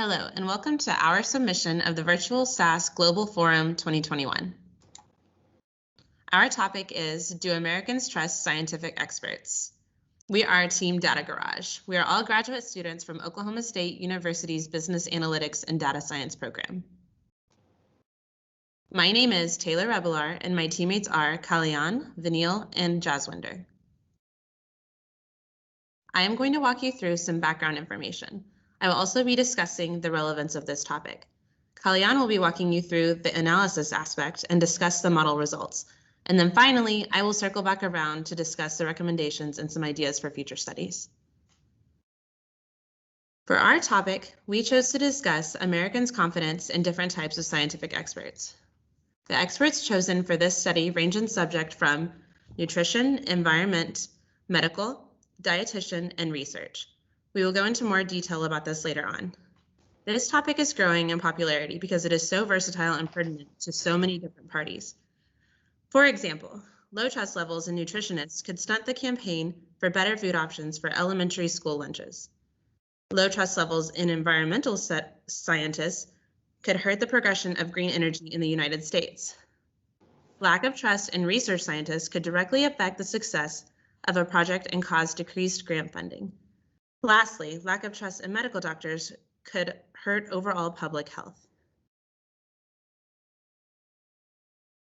Hello, and welcome to our submission of the Virtual SAS Global Forum 2021. Our topic is, do Americans trust scientific experts? We are Team Data Garage. We are all graduate students from Oklahoma State University's Business Analytics and Data Science program. My name is Taylor Rebelar, and my teammates are Kalyan, Vanil, and Jaswinder. I am going to walk you through some background information. I will also be discussing the relevance of this topic. Kalyan will be walking you through the analysis aspect and discuss the model results. And then finally, I will circle back around to discuss the recommendations and some ideas for future studies. For our topic, we chose to discuss Americans' confidence in different types of scientific experts. The experts chosen for this study range in subject from nutrition, environment, medical, dietitian, and research. We will go into more detail about this later on. This topic is growing in popularity because it is so versatile and pertinent to so many different parties. For example, low trust levels in nutritionists could stunt the campaign for better food options for elementary school lunches. Low trust levels in environmental scientists could hurt the progression of green energy in the United States. Lack of trust in research scientists could directly affect the success of a project and cause decreased grant funding. Lastly, lack of trust in medical doctors could hurt overall public health.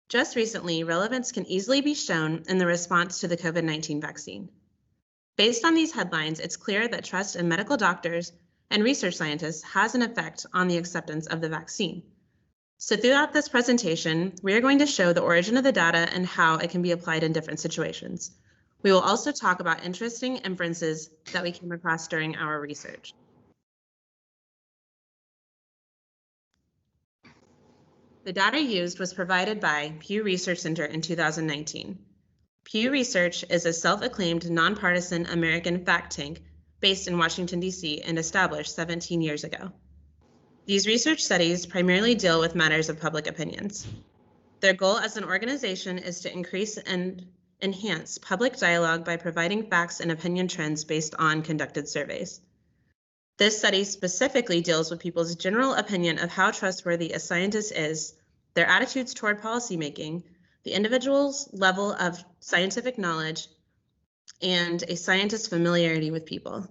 Just recently, relevance can easily be shown in the response to the COVID-19 vaccine. Based on these headlines, it's clear that trust in medical doctors and research scientists has an effect on the acceptance of the vaccine. So throughout this presentation, we are going to show the origin of the data and how it can be applied in different situations. We will also talk about interesting inferences that we came across during our research. The data used was provided by Pew Research Center in 2019. Pew Research is a self-acclaimed nonpartisan American fact tank based in Washington, D.C. and established 17 years ago. These research studies primarily deal with matters of public opinions. Their goal as an organization is to increase and enhance public dialogue by providing facts and opinion trends based on conducted surveys. This study specifically deals with people's general opinion of how trustworthy a scientist is, their attitudes toward policymaking, the individual's level of scientific knowledge, and a scientist's familiarity with people.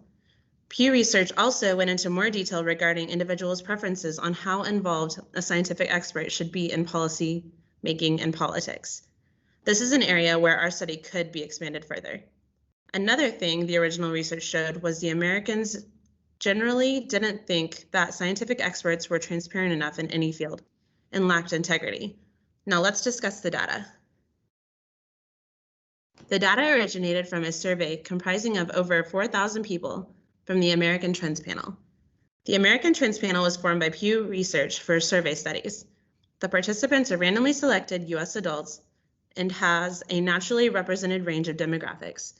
Pew Research also went into more detail regarding individuals' preferences on how involved a scientific expert should be in policy making and politics. This is an area where our study could be expanded further. Another thing the original research showed was the Americans generally didn't think that scientific experts were transparent enough in any field and lacked integrity. Now let's discuss the data. The data originated from a survey comprising of over 4,000 people from the American Trends Panel. The American Trends Panel was formed by Pew Research for survey studies. The participants are randomly selected U.S. adults and has a naturally represented range of demographics.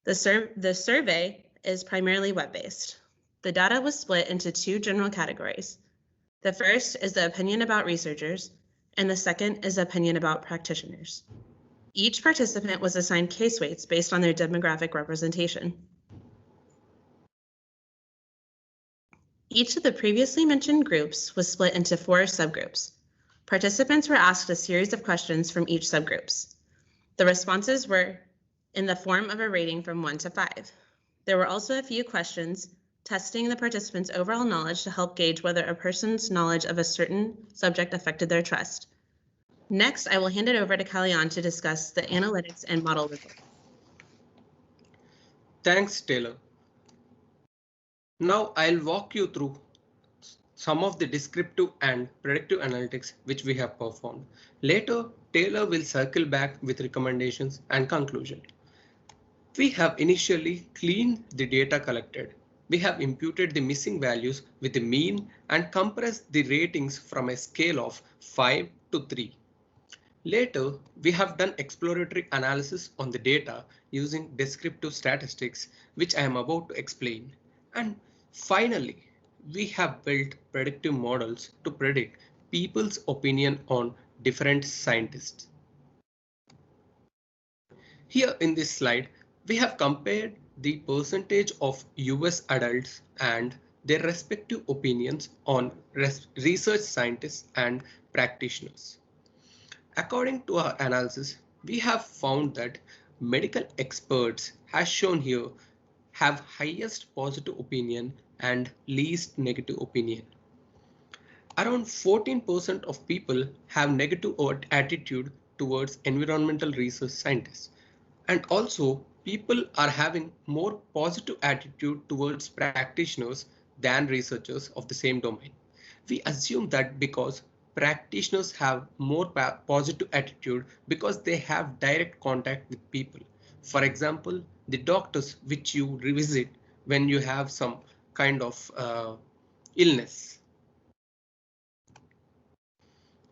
The survey is primarily web-based. The data was split into two general categories. The first is the opinion about researchers, and the second is the opinion about practitioners. Each participant was assigned case weights based on their demographic representation. Each of the previously mentioned groups was split into 4 subgroups. Participants were asked a series of questions from each subgroups. The responses were in the form of a rating from 1 to 5. There were also a few questions testing the participants' overall knowledge to help gauge whether a person's knowledge of a certain subject affected their trust. Next, I will hand it over to Kalyan to discuss the analytics and model results. Thanks, Taylor. Now I'll walk you through some of the descriptive and predictive analytics which we have performed. Later, Taylor will circle back with recommendations and conclusion. We have initially cleaned the data collected. We have imputed the missing values with the mean and compressed the ratings from a scale of 5 to 3. Later, we have done exploratory analysis on the data using descriptive statistics, which I am about to explain. And finally, we have built predictive models to predict people's opinion on different scientists. Here in this slide, we have compared the percentage of US adults and their respective opinions on research scientists and practitioners. According to our analysis, we have found that medical experts, as shown here, have highest positive opinion and least negative opinion. Around 14% of people have negative attitude towards environmental research scientists. And also, people are having more positive attitude towards practitioners than researchers of the same domain. We assume that because practitioners have more positive attitude because they have direct contact with people. For example, the doctors which you revisit when you have some kind of illness.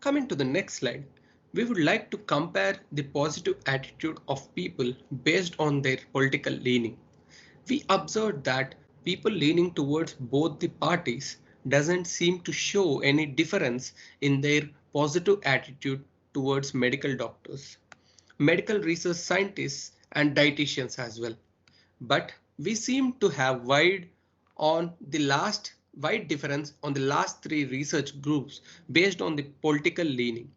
Coming to the next slide, we would like to compare the positive attitude of people based on their political leaning. We observed that people leaning towards both the parties doesn't seem to show any difference in their positive attitude towards medical doctors, medical research scientists, and dietitians as well. But we seem to have wide difference on the last three research groups based on the political leaning.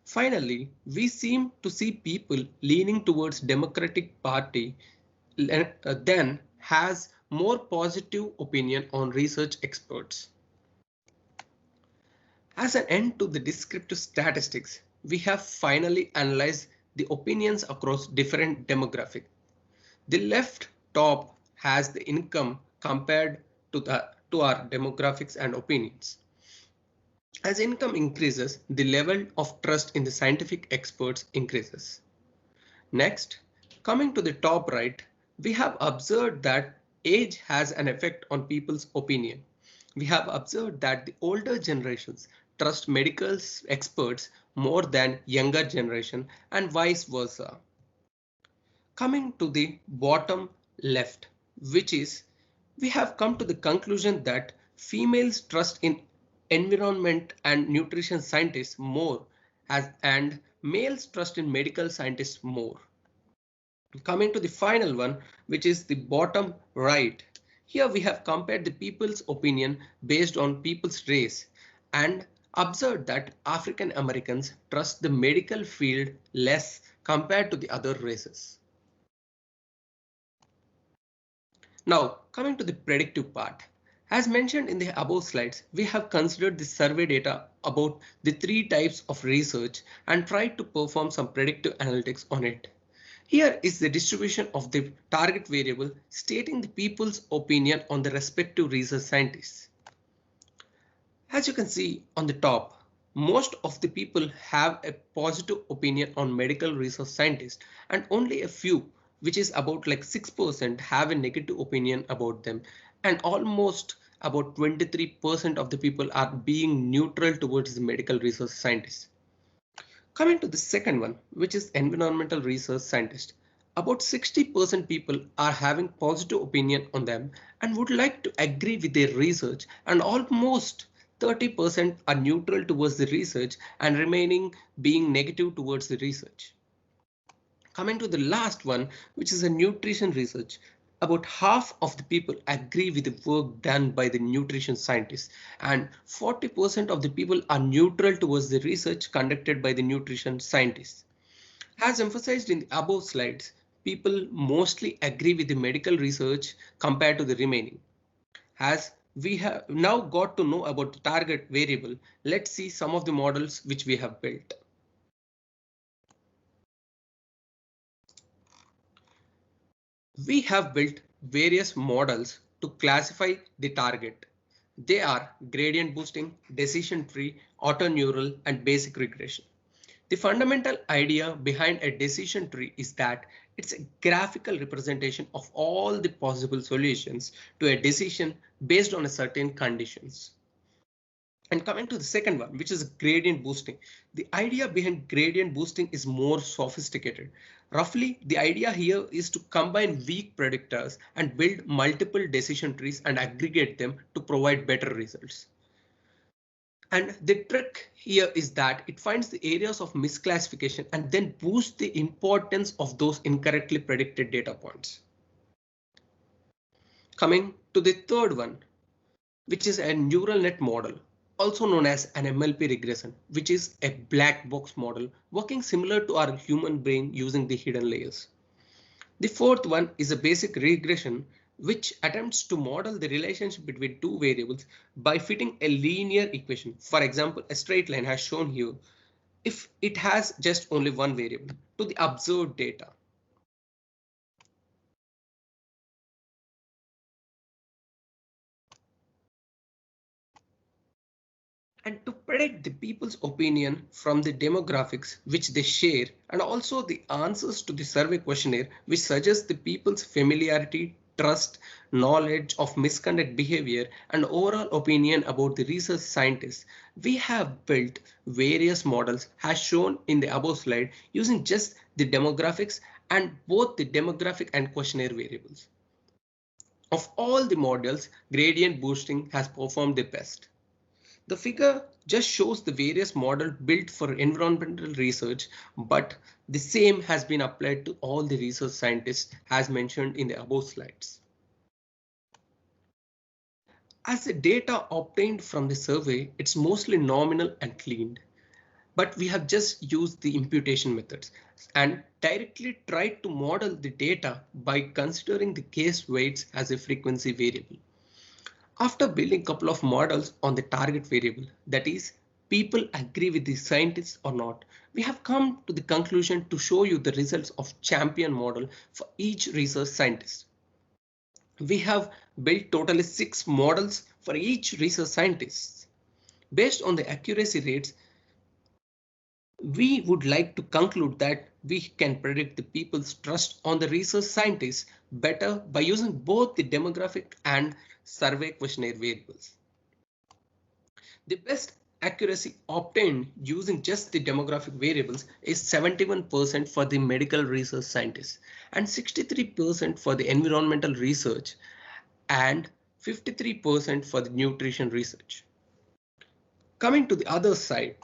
Finally, we seem to see people leaning towards Democratic Party then has more positive opinion on research experts. As an end to the descriptive statistics, we have finally analyzed the opinions across different demographics. The left top has the income compared to our demographics and opinions. As income increases, the level of trust in the scientific experts increases. Next, coming to the top right, we have observed that age has an effect on people's opinion. We have observed that the older generations trust medical experts more than younger generation and vice versa. Coming to the bottom left, which is we have come to the conclusion that females trust in environment and nutrition scientists more and males trust in medical scientists more. Coming to the final one, which is the bottom right. Here we have compared the people's opinion based on people's race and observed that African Americans trust the medical field less compared to the other races. Now, coming to the predictive part. As mentioned in the above slides, we have considered the survey data about the three types of research and tried to perform some predictive analytics on it. Here is the distribution of the target variable stating the people's opinion on the respective research scientists. As you can see on the top, most of the people have a positive opinion on medical research scientists and only a few, which is about like 6%, have a negative opinion about them, and almost about 23% of the people are being neutral towards the medical research scientists. Coming to the second one, which is environmental research scientist, about 60% people are having positive opinion on them and would like to agree with their research, and almost 30% are neutral towards the research and remaining being negative towards the research. Coming to the last one, which is a nutrition research, about half of the people agree with the work done by the nutrition scientists and 40% of the people are neutral towards the research conducted by the nutrition scientists. As emphasized in the above slides, people mostly agree with the medical research compared to the remaining. As we have now got to know about the target variable, let's see some of the models which we have built. We have built various models to classify the target. They are gradient boosting, decision tree, autoneural, and basic regression. The fundamental idea behind a decision tree is that it's a graphical representation of all the possible solutions to a decision based on a certain conditions. And coming to the second one, which is gradient boosting. The idea behind gradient boosting is more sophisticated. Roughly, the idea here is to combine weak predictors and build multiple decision trees and aggregate them to provide better results. And the trick here is that it finds the areas of misclassification and then boosts the importance of those incorrectly predicted data points. Coming to the third one, which is a neural net model, also known as an MLP regression, which is a black box model working similar to our human brain using the hidden layers. The fourth one is a basic regression, which attempts to model the relationship between two variables by fitting a linear equation. For example, a straight line has shown here if it has just only one variable to the observed data. And to predict the people's opinion from the demographics which they share and also the answers to the survey questionnaire which suggests the people's familiarity, trust, knowledge of misconduct behavior and overall opinion about the research scientists, we have built various models as shown in the above slide using just the demographics and both the demographic and questionnaire variables. Of all the models, gradient boosting has performed the best. The figure just shows the various models built for environmental research, but the same has been applied to all the research scientists as mentioned in the above slides. As the data obtained from the survey, it's mostly nominal and cleaned, but we have just used the imputation methods and directly tried to model the data by considering the case weights as a frequency variable. After building a couple of models on the target variable, that is, people agree with the scientists or not, we have come to the conclusion to show you the results of champion model for each research scientist. We have built totally 6 models for each research scientist. Based on the accuracy rates, we would like to conclude that we can predict the people's trust on the research scientists better by using both the demographic and survey questionnaire variables. The best accuracy obtained using just the demographic variables is 71% for the medical research scientists and 63% for the environmental research and 53% for the nutrition research. Coming to the other side,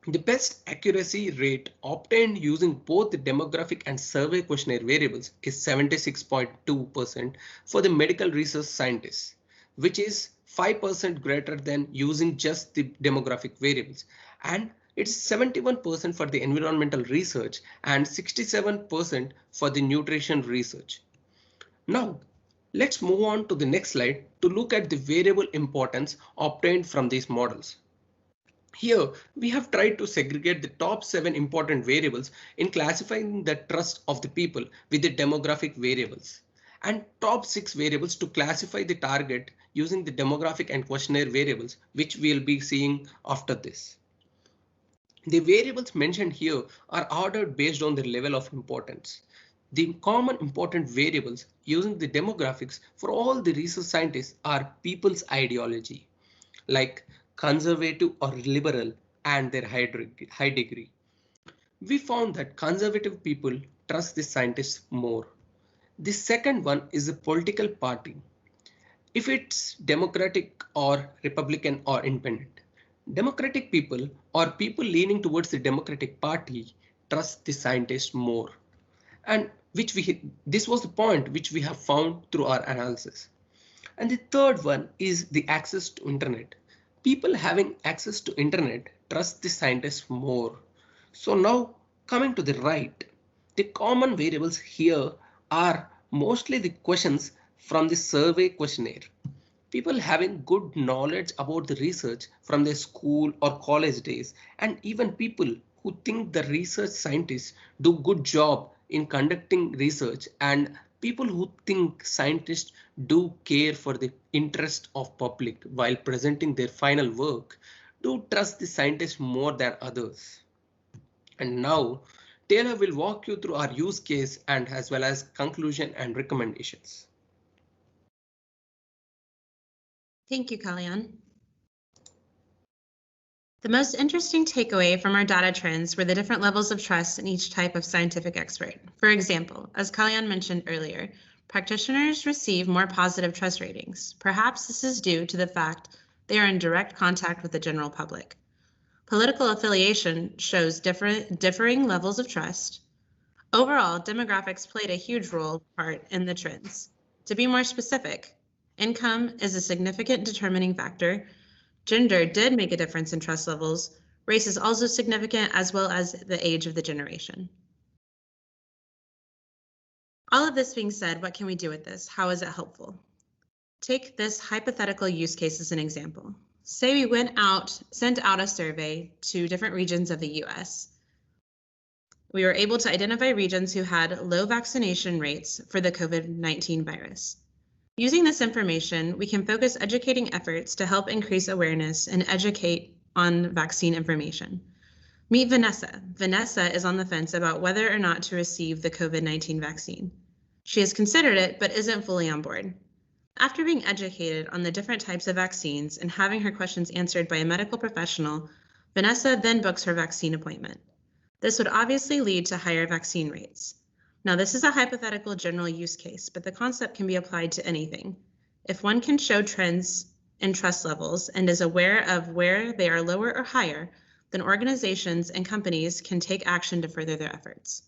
the best accuracy rate obtained using both the demographic and survey questionnaire variables is 76.2% for the medical research scientists, which is 5% greater than using just the demographic variables, and it's 71% for the environmental research and 67% for the nutrition research. Now, let's move on to the next slide to look at the variable importance obtained from these models. Here, we have tried to segregate the top 7 important variables in classifying the trust of the people with the demographic variables and top 6 variables to classify the target using the demographic and questionnaire variables, which we'll be seeing after this. The variables mentioned here are ordered based on their level of importance. The common important variables using the demographics for all the research scientists are people's ideology, like conservative or liberal and their high degree. We found that conservative people trust the scientists more. The second one is a political party. If it's Democratic or Republican or independent. Democratic people or people leaning towards the Democratic Party trust the scientists more. And this was the point which we have found through our analysis. And the third one is the access to internet. People having access to internet trust the scientists more. So now coming to the right, the common variables here are mostly the questions from the survey questionnaire. People having good knowledge about the research from their school or college days, and even people who think the research scientists do good job in conducting research, and people who think scientists do care for the interest of public while presenting their final work do trust the scientists more than others. And now Taylor will walk you through our use case and as well as conclusion and recommendations. Thank you, Kalyan. The most interesting takeaway from our data trends were the different levels of trust in each type of scientific expert. For example, as Kalyan mentioned earlier, practitioners receive more positive trust ratings. Perhaps this is due to the fact they are in direct contact with the general public. Political affiliation shows differing levels of trust. Overall, demographics played a huge part in the trends. To be more specific, Income is a significant determining factor. Gender did make a difference in trust levels. Race is also significant, as well as the age of the generation. All of this being said, what can we do with this? How is it helpful? Take this hypothetical use case as an example. Say we sent out a survey to different regions of the US. We were able to identify regions who had low vaccination rates for the COVID-19 virus. Using this information, we can focus educating efforts to help increase awareness and educate on vaccine information. Meet Vanessa. Vanessa is on the fence about whether or not to receive the COVID-19 vaccine. She has considered it, but isn't fully on board. After being educated on the different types of vaccines and having her questions answered by a medical professional, Vanessa then books her vaccine appointment. This would obviously lead to higher vaccine rates. Now, this is a hypothetical general use case, but the concept can be applied to anything. If one can show trends in trust levels and is aware of where they are lower or higher, then organizations and companies can take action to further their efforts.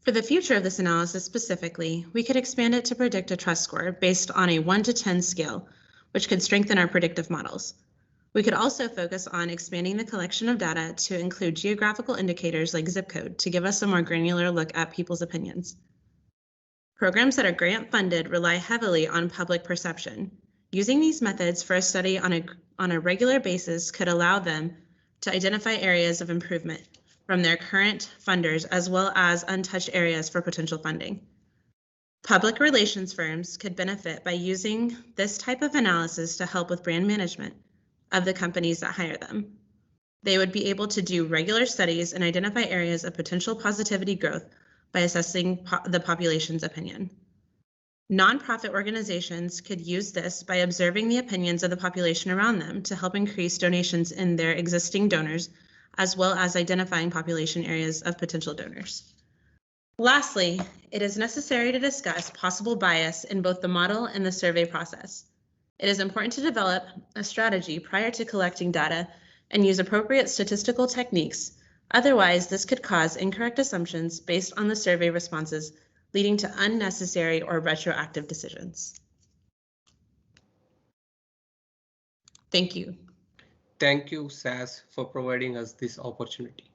For the future of this analysis specifically, we could expand it to predict a trust score based on a 1 to 10 scale, which could strengthen our predictive models. We could also focus on expanding the collection of data to include geographical indicators like zip code to give us a more granular look at people's opinions. Programs that are grant funded rely heavily on public perception. Using these methods for a study on a regular basis could allow them to identify areas of improvement from their current funders, as well as untouched areas for potential funding. Public relations firms could benefit by using this type of analysis to help with brand management of the companies that hire them. They would be able to do regular studies and identify areas of potential positivity growth by assessing the population's opinion. Nonprofit organizations could use this by observing the opinions of the population around them to help increase donations in their existing donors, as well as identifying population areas of potential donors. Lastly, it is necessary to discuss possible bias in both the model and the survey process. It is important to develop a strategy prior to collecting data and use appropriate statistical techniques. Otherwise, this could cause incorrect assumptions based on the survey responses, leading to unnecessary or retroactive decisions. Thank you. Thank you, SAS, for providing us this opportunity.